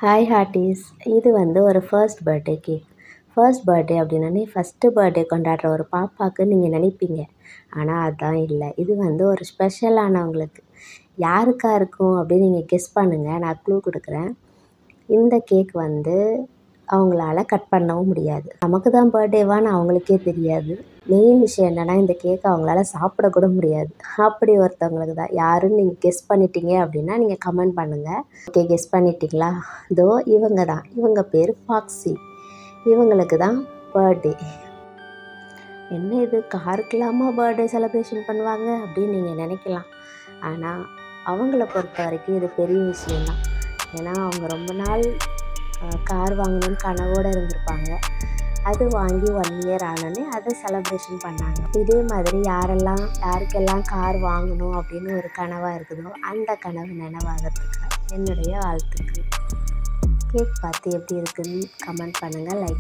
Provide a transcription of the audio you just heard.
Hi ஹார்ட்டீஸ். இது ஒரு first birthday cake. First birthday அப்படின்னோடனே ஃபஸ்ட்டு பர்த்டே கொண்டாடுற ஒரு பாப்பாவுக்கு நீங்கள் நினைப்பீங்க. ஆனால் அதான் இல்லை. இது ஒரு ஸ்பெஷலானவங்களுக்கு. யாருக்கா இருக்கும் அப்படின்னு நீங்கள் கெஸ் பண்ணுங்கள். நான் க்ளூ கொடுக்குறேன். இந்த கேக் அவங்களால கட் பண்ணவும் முடியாது. நமக்கு தான் பர்த்டேவான்னு அவங்களுக்கே தெரியாது. மெயின் விஷயம் என்னென்னா, இந்த கேக்கை அவங்களால சாப்பிடக்கூட முடியாது. அப்படி ஒருத்தவங்களுக்கு தான். யாருன்னு நீங்கள் கெஸ் பண்ணிட்டீங்க அப்படின்னா நீங்கள் கமெண்ட் பண்ணுங்கள். ஓகே, கெஸ் பண்ணிட்டீங்களா? இவங்க தான். இவங்க பேர் ஃபாக்ஸி. இவங்களுக்கு தான் பர்த்டே. என்ன இது, காருக்கெல்லாமா பர்த்டே செலிப்ரேஷன் பண்ணுவாங்க அப்படின்னு நீங்கள் நினைக்கலாம். ஆனால் அவங்கள பொறுத்த வரைக்கும் இது பெரிய விஷயந்தான். ஏன்னா அவங்க ரொம்ப நாள் கார் வாங்கணும்னு கனவோடு இருந்திருப்பாங்க. அது வாங்கி 1 இயர் ஆனோடனே அதை செலப்ரேஷன் பண்ணாங்க. இதே மாதிரி யாருக்கெல்லாம் கார் வாங்கணும் அப்படின்னு ஒரு கனவாக இருக்குதோ அந்த கனவு நினைவாகிறதுக்கு என்னுடைய வாழ்த்துக்கள். கேக் பார்த்து எப்படி இருக்குதுன்னு கமெண்ட் பண்ணுங்கள், லைக்